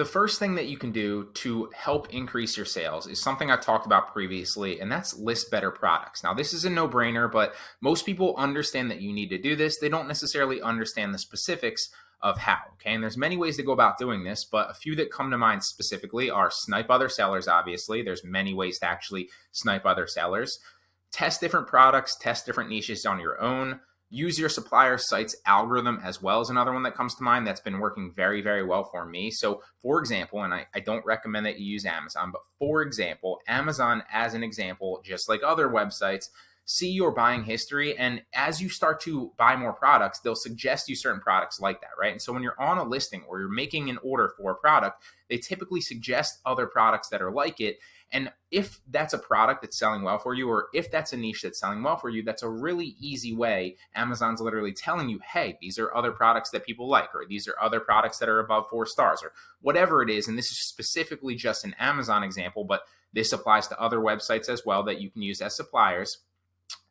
the first thing that you can do to help increase your sales is something I've talked about previously, and that's list better products. Now, this is a no-brainer, but most people understand that you need to do this. They don't necessarily understand the specifics of how, okay? And there's many ways to go about doing this, but a few that come to mind specifically are snipe other sellers, obviously. There's many ways to actually snipe other sellers. Test different products, test different niches on your own. Use your supplier site's algorithm as well as another one that comes to mind that's been working very, very well for me. So for example, and I don't recommend that you use Amazon, but for example, Amazon as an example, just like other websites, see your buying history. And as you start to buy more products, they'll suggest you certain products like that, right? And so when you're on a listing or you're making an order for a product, they typically suggest other products that are like it. And if that's a product that's selling well for you, or if that's a niche that's selling well for you, that's a really easy way. Amazon's literally telling you, hey, these are other products that people like, or these are other products that are above 4 stars, or whatever it is. And this is specifically just an Amazon example, but this applies to other websites as well that you can use as suppliers.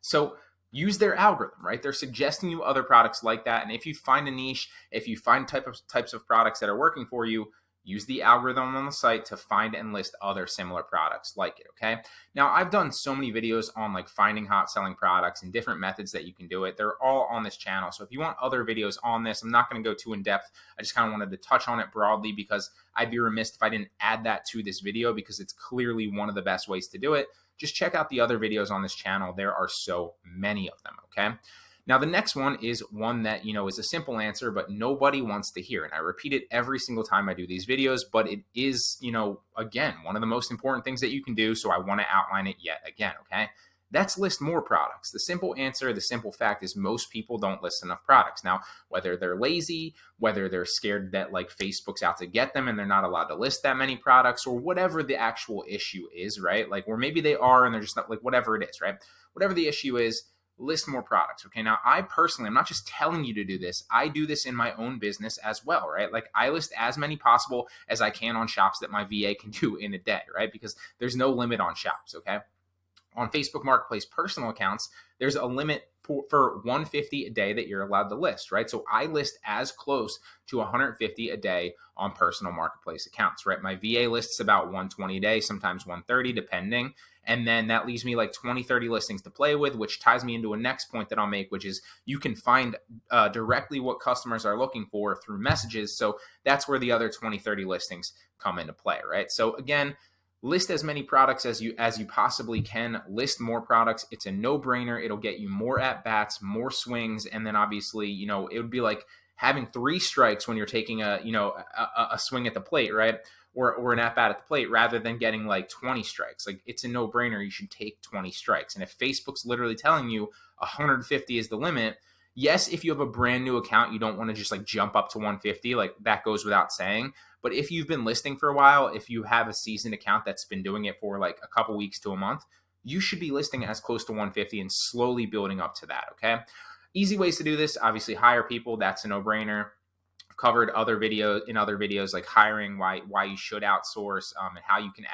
So use their algorithm, right? They're suggesting you other products like that. And if you find a niche, if you find types of products that are working for you, use the algorithm on the site to find and list other similar products like it, okay? Now, I've done so many videos on like finding hot selling products and different methods that you can do it. They're all on this channel. So if you want other videos on this, I'm not going to go too in depth. I just kind of wanted to touch on it broadly because I'd be remiss if I didn't add that to this video because it's clearly one of the best ways to do it. Just check out the other videos on this channel. There are so many of them, okay? Now, the next one is one that, is a simple answer, but nobody wants to hear. And I repeat it every single time I do these videos, but it is, again, one of the most important things that you can do. So I want to outline it yet again, okay? That's list more products. The simple answer, the simple fact is most people don't list enough products. Now, whether they're lazy, whether they're scared that like Facebook's out to get them and they're not allowed to list that many products, or whatever the actual issue is, right? Like, or maybe they are and they're just not, like, whatever it is, right? Whatever the issue is, list more products. Okay. Now, I personally, I'm not just telling you to do this. I do this in my own business as well, right? Like, I list as many possible as I can on shops that my VA can do in a day, right? Because there's no limit on shops. Okay. On Facebook Marketplace personal accounts, there's a limit for 150 a day that you're allowed to list, right? So I list as close to 150 a day on personal marketplace accounts, right? My VA lists about 120 a day, sometimes 130, depending. And then that leaves me like 20, 30 listings to play with, which ties me into a next point that I'll make, which is you can find directly what customers are looking for through messages. So that's where the other 20, 30 listings come into play, right? So again, list as many products as you possibly can. List more products. It's a no-brainer. It'll get you more at-bats, more swings, and then obviously, it would be like having 3 strikes when you're taking a swing at the plate, right? Or an at-bat at the plate rather than getting like 20 strikes. Like, it's a no-brainer. You should take 20 strikes. And if Facebook's literally telling you 150 is the limit, yes, if you have a brand new account, you don't want to just like jump up to 150. Like, that goes without saying. But if you've been listing for a while, if you have a seasoned account that's been doing it for like a couple weeks to a month, you should be listing as close to 150 and slowly building up to that, okay? Easy ways to do this, obviously hire people. That's a no-brainer. I've covered other videos like hiring, why you should outsource, and how you can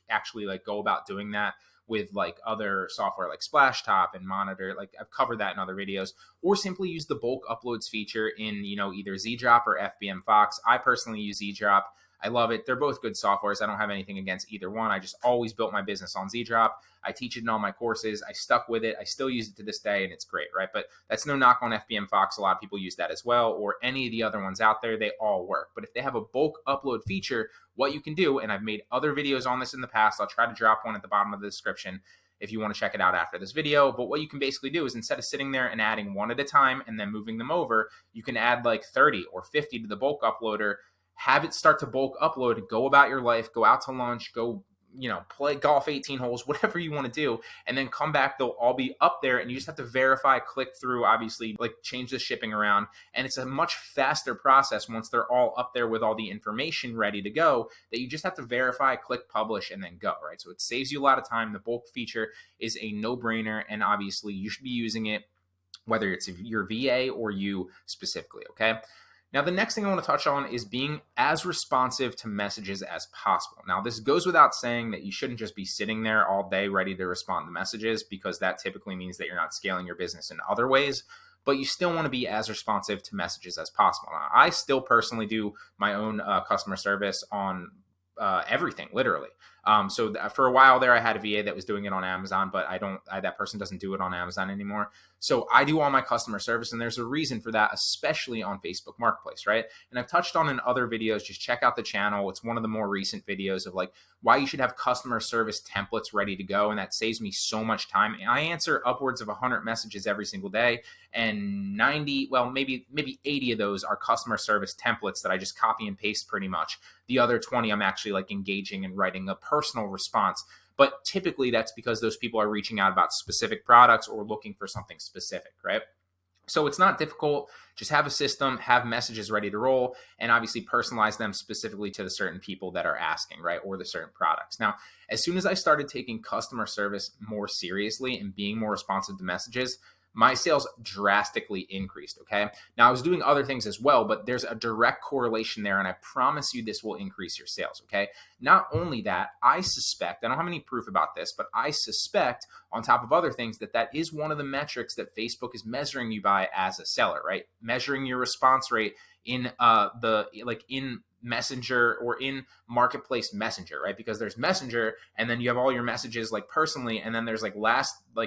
actually like go about doing that with like other software like Splashtop and Monitor. Like, I've covered that in other videos. Or simply use the bulk uploads feature in either ZDrop or FBM Fox. I personally use ZDrop. I love it. They're both good softwares. I don't have anything against either one. I just always built my business on ZDrop. I teach it in all my courses. I stuck with it. I still use it to this day, and it's great, right? But that's no knock on FBM Fox. A lot of people use that as well, or any of the other ones out there. They all work. But if they have a bulk upload feature, what you can do, and I've made other videos on this in the past, I'll try to drop one at the bottom of the description if you want to check it out after this video. But what you can basically do is, instead of sitting there and adding one at a time and then moving them over, you can add like 30 or 50 to the bulk uploader, have it start to bulk upload, go about your life, go out to lunch, go, play golf 18 holes, whatever you want to do, and then come back. They'll all be up there, and you just have to verify, click through, obviously, like change the shipping around. And it's a much faster process once they're all up there with all the information ready to go, that you just have to verify, click publish, and then go, right? So it saves you a lot of time. The bulk feature is a no-brainer, and obviously you should be using it, whether it's your VA or you specifically, okay? Now, the next thing I want to touch on is being as responsive to messages as possible. Now, this goes without saying that you shouldn't just be sitting there all day ready to respond to messages, because that typically means that you're not scaling your business in other ways. but you still want to be as responsive to messages as possible. Now, I still personally do my own customer service on everything, literally. For a while there, I had a VA that was doing it on Amazon, but that person doesn't do it on Amazon anymore. So I do all my customer service, and there's a reason for that, especially on Facebook Marketplace, right? And I've touched on in other videos, just check out the channel. It's one of the more recent videos of like why you should have customer service templates ready to go. And that saves me so much time. I answer upwards of 100 messages every single day, and 90, well, maybe 80 of those are customer service templates that I just copy and paste pretty much. The other 20, I'm actually like engaging and writing a personal response. But typically that's because those people are reaching out about specific products or looking for something specific, right? So it's not difficult. Just have a system, have messages ready to roll, and obviously personalize them specifically to the certain people that are asking, right? Or the certain products. Now, as soon as I started taking customer service more seriously and being more responsive to messages, my sales drastically increased, okay? Now, I was doing other things as well, but there's a direct correlation there, and I promise you this will increase your sales, okay? Not only that, I suspect, I don't have any proof about this, but I suspect, on top of other things, that is one of the metrics that Facebook is measuring you by as a seller, right? Measuring your response rate in in Messenger or in Marketplace Messenger, right? Because there's Messenger, and then you have all your messages like personally, and then there's like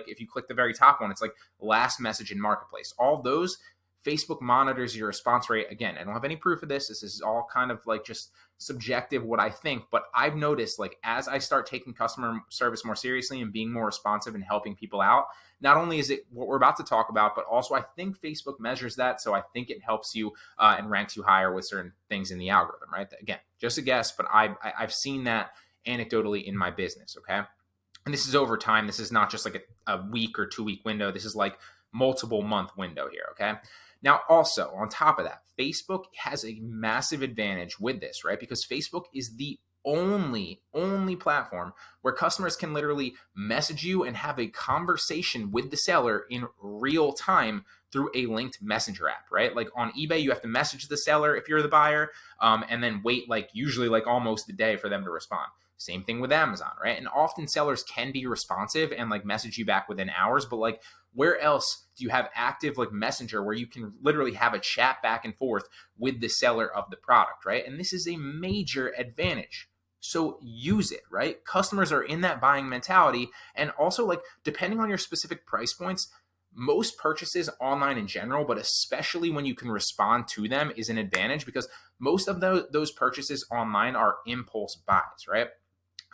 if you click the very top one, it's like last message in Marketplace. All those, Facebook monitors your response rate. Again, I don't have any proof of this. This is all kind of like just subjective, what I think, but I've noticed like as I start taking customer service more seriously and being more responsive and helping people out, not only is it what we're about to talk about, but also I think Facebook measures that. So I think it helps you and ranks you higher with certain things in the algorithm, right? Again, just a guess, but I've seen that anecdotally in my business, okay? And this is over time. This is not just like a week or 2 week window. This is like multiple month window here, okay? Now, also on top of that, Facebook has a massive advantage with this, right? Because Facebook is the only platform where customers can literally message you and have a conversation with the seller in real time through a linked messenger app, right? Like on eBay, you have to message the seller if you're the buyer, and then wait usually almost a day for them to respond. Same thing with Amazon, right? And often sellers can be responsive and message you back within hours, but where else do you have active messenger where you can literally have a chat back and forth with the seller of the product, right? And this is a major advantage. So use it, right? Customers are in that buying mentality. And also depending on your specific price points, most purchases online in general, but especially when you can respond to them, is an advantage because most of those purchases online are impulse buys, right?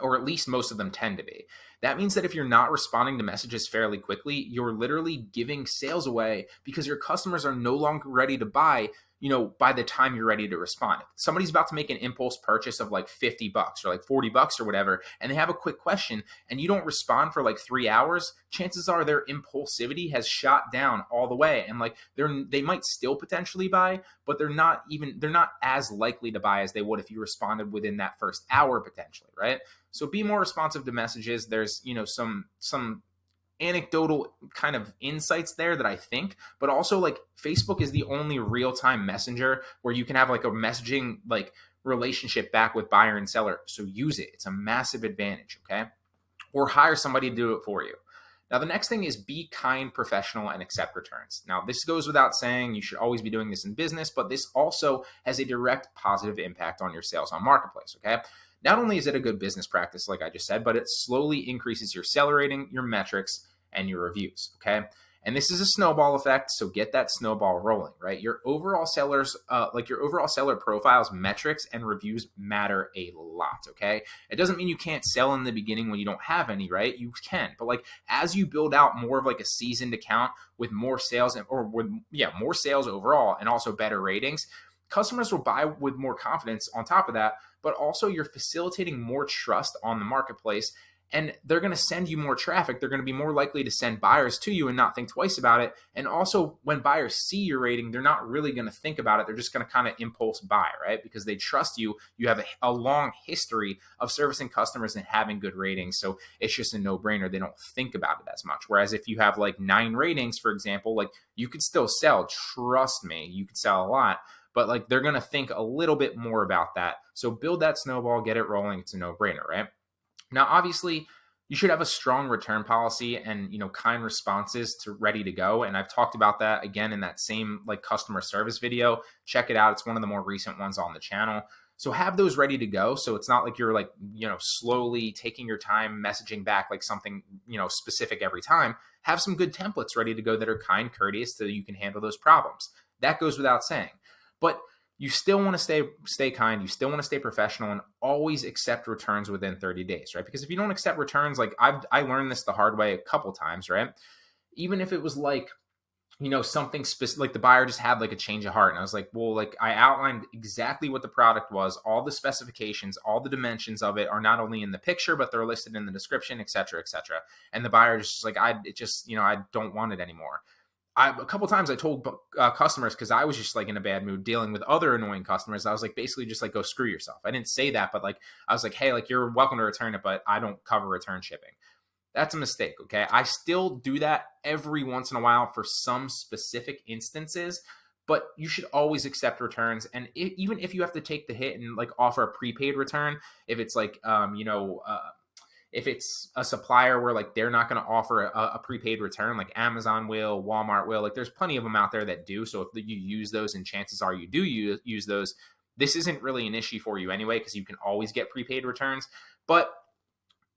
Or at least most of them tend to be. That means that if you're not responding to messages fairly quickly, you're literally giving sales away because your customers are no longer ready to buy, by the time you're ready to respond. If somebody's about to make an impulse purchase of $50 or $40 or whatever, and they have a quick question and you don't respond for 3 hours, chances are their impulsivity has shot down all the way. And they might still potentially buy, but they're not as likely to buy as they would if you responded within that first hour potentially, right? So be more responsive to messages. There's, some anecdotal kind of insights there that I think, but also Facebook is the only real-time messenger where you can have a messaging relationship back with buyer and seller. So use it. It's a massive advantage, okay? Or hire somebody to do it for you. Now, the next thing is be kind, professional, and accept returns. Now, this goes without saying. You should always be doing this in business, but this also has a direct positive impact on your sales on Marketplace, okay? Not only is it a good business practice, like I just said, but it slowly increases your seller rating, your metrics, and your reviews, okay? And this is a snowball effect, so get that snowball rolling, right? Your overall sellers, your overall seller profiles, metrics, and reviews matter a lot, okay? It doesn't mean you can't sell in the beginning when you don't have any, right? You can, but as you build out more of a seasoned account with more sales more sales overall and also better ratings, customers will buy with more confidence on top of that, but also you're facilitating more trust on the marketplace, and they're going to send you more traffic. They're going to be more likely to send buyers to you and not think twice about it. And also when buyers see your rating, they're not really going to think about it. They're just going to kind of impulse buy, right? Because they trust you. You have a long history of servicing customers and having good ratings. So it's just a no-brainer. They don't think about it as much. Whereas if you have 9 ratings, for example, you could still sell. Trust me, you could sell a lot. But they're going to think a little bit more about that. So build that snowball, get it rolling. It's a no-brainer, right? Now, obviously, You should have a strong return policy and, kind responses to ready to go. And I've talked about that again in that same like customer service video. Check it out. It's one of the more recent ones on the channel. So have those ready to go. So it's not like you're like, slowly taking your time messaging back like something, specific every time. Have some good templates ready to go that are kind, courteous, so you can handle those problems. That goes without saying. But you still want to stay kind. You still want to stay professional and always accept returns within 30 days, right? Because if you don't accept returns, like I learned this the hard way a couple times, right? Even if it was like, something specific, like the buyer just had like a change of heart. And I was like, well, like I outlined exactly what the product was, all the specifications, all the dimensions of it are not only in the picture, but they're listed in the description, et cetera, et cetera. And the buyer just like, I don't want it anymore. A couple times I told customers, because I was just like in a bad mood dealing with other annoying customers. I was like, basically just like, go screw yourself. I didn't say that, but like, I was like, hey, like you're welcome to return it, but I don't cover return shipping. That's a mistake. Okay. I still do that every once in a while for some specific instances, but you should always accept returns. And even if you have to take the hit and like offer a prepaid return, if it's like, if it's a supplier where like they're not going to offer a prepaid return, like Amazon will, Walmart will, like there's plenty of them out there that do. So if you use those, and chances are you do use those, this isn't really an issue for you anyway, because you can always get prepaid returns. But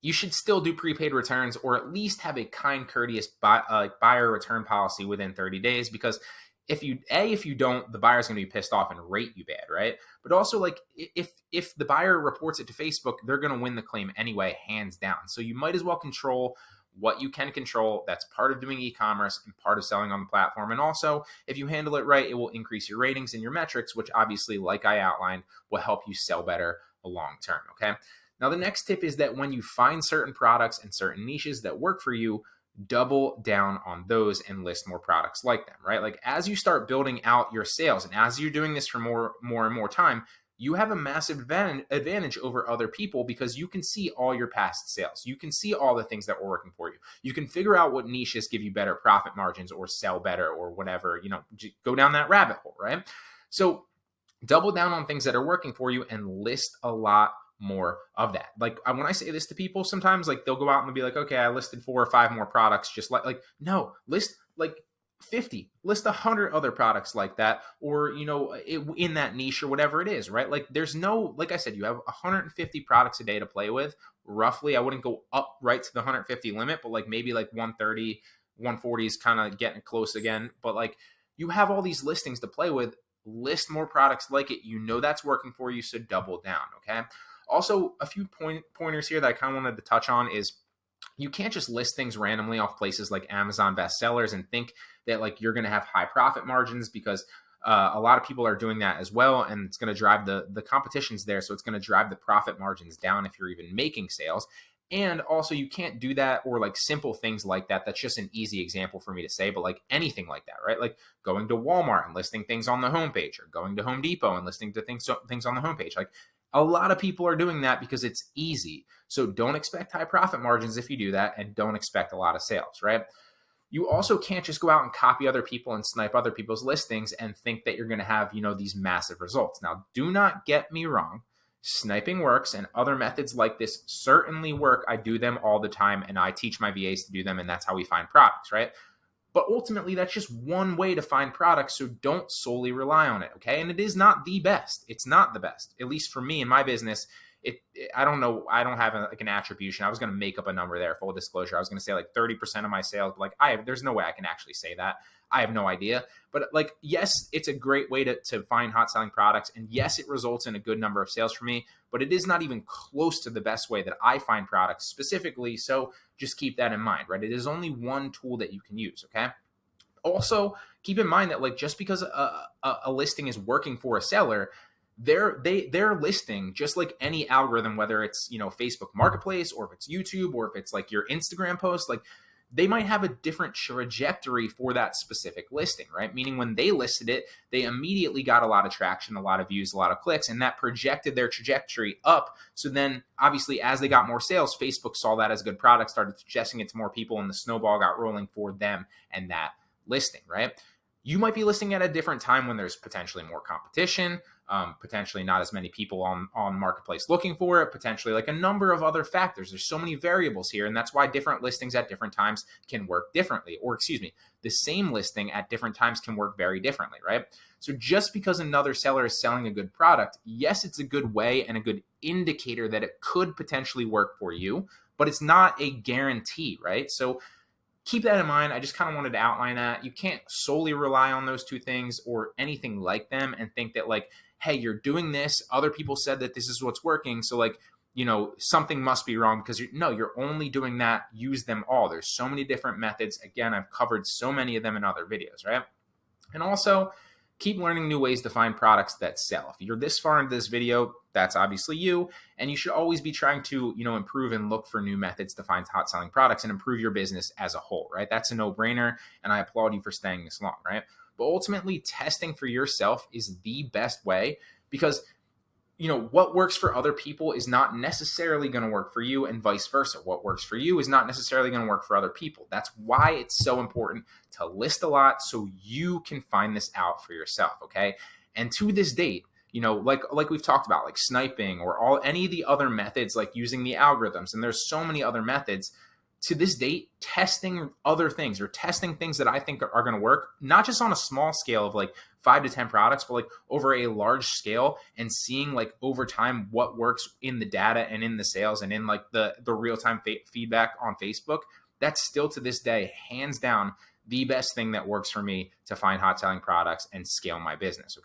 you should still do prepaid returns, or at least have a kind, courteous buyer return policy within 30 days. Because if you don't, the buyer's going to be pissed off and rate you bad, right? But also, like if the buyer reports it to Facebook, they're going to win the claim anyway, hands down. So you might as well control what you can control. That's part of doing e-commerce and part of selling on the platform. And also, if you handle it right, it will increase your ratings and your metrics, which obviously, like I outlined, will help you sell better long term. Okay. Now, the next tip is that when you find certain products and certain niches that work for you, double down on those and list more products like them, right? Like as you start building out your sales, and as you're doing this for more and more time, you have a massive advantage over other people, because you can see all your past sales. You can see all the things that were working for you. You can figure out what niches give you better profit margins or sell better or whatever, go down that rabbit hole, right? So double down on things that are working for you and list a lot more of that. Like when I say this to people, sometimes like they'll go out and they'll be like, okay, I listed 4 or 5 more products. Just like no, list like 50, list 100 other products like that, or in that niche or whatever it is, right? Like there's no, like I said, you have 150 products a day to play with roughly. I wouldn't go up right to the 150 limit, but like maybe like 130, 140 is kind of getting close again. But like you have all these listings to play with. List more products like it. That's working for you, so double down. Okay. Also, a few pointers here that I kind of wanted to touch on is you can't just list things randomly off places like Amazon bestsellers and think that like you're going to have high profit margins, because a lot of people are doing that as well, and it's going to drive the competition's there, so it's going to drive the profit margins down if you're even making sales. And also, you can't do that, or like simple things like that. That's just an easy example for me to say, but like anything like that, right? Like going to Walmart and listing things on the homepage, or going to Home Depot and listing to things on the homepage. Like a lot of people are doing that because it's easy. So don't expect high profit margins if you do that, and don't expect a lot of sales, right? You also can't just go out and copy other people and snipe other people's listings and think that you're going to have, these massive results. Now, do not get me wrong. Sniping works, and other methods like this certainly work. I do them all the time, and I teach my VAs to do them, and that's how we find products, right? But ultimately, that's just one way to find products, so don't solely rely on it, okay? And it is not the best. It's not the best. At least for me in my business, I don't know. I don't have an attribution. I was going to make up a number there, full disclosure. I was going to say like 30% of my sales, but like there's no way I can actually say that. I have no idea. But like, yes, it's a great way to find hot selling products. And yes, it results in a good number of sales for me, but it is not even close to the best way that I find products specifically. So just keep that in mind, right? It is only one tool that you can use, okay? Also, keep in mind that like just because a listing is working for a seller, their listing, just like any algorithm, whether it's Facebook Marketplace, or if it's YouTube, or if it's like your Instagram post, like they might have a different trajectory for that specific listing, right? Meaning when they listed it, they immediately got a lot of traction, a lot of views, a lot of clicks, and that projected their trajectory up. So then obviously as they got more sales, Facebook saw that as a good product, started suggesting it to more people, and the snowball got rolling for them and that listing, right? You might be listing at a different time when there's potentially more competition. potentially not as many people on marketplace looking for it, potentially like a number of other factors. There's so many variables here, and that's why different listings at different times can work differently, or excuse me, the same listing at different times can work very differently, right? So just because another seller is selling a good product, yes, it's a good way and a good indicator that it could potentially work for you, but it's not a guarantee, right? So keep that in mind. I just kind of wanted to outline that. You can't solely rely on those two things or anything like them and think that like, hey, you're doing this, other people said that this is what's working, so like, something must be wrong, because you're only doing that. Use them all. There's so many different methods. Again, I've covered so many of them in other videos, right? And also keep learning new ways to find products that sell. If you're this far into this video, that's obviously you, and you should always be trying to, improve and look for new methods to find hot selling products and improve your business as a whole, right? That's a no-brainer, and I applaud you for staying this long, right? But ultimately, testing for yourself is the best way, because what works for other people is not necessarily going to work for you, and vice versa. What works for you is not necessarily going to work for other people. That's why it's so important to list a lot, so you can find this out for yourself, okay? And to this date, like we've talked about, like sniping or any of the other methods, like using the algorithms, and there's so many other methods. To this date, testing other things, or testing things that I think are going to work, not just on a small scale of like 5 to 10 products, but like over a large scale, and seeing like over time what works in the data and in the sales and in like the real-time feedback on Facebook. That's still to this day, hands down, the best thing that works for me to find hot selling products and scale my business.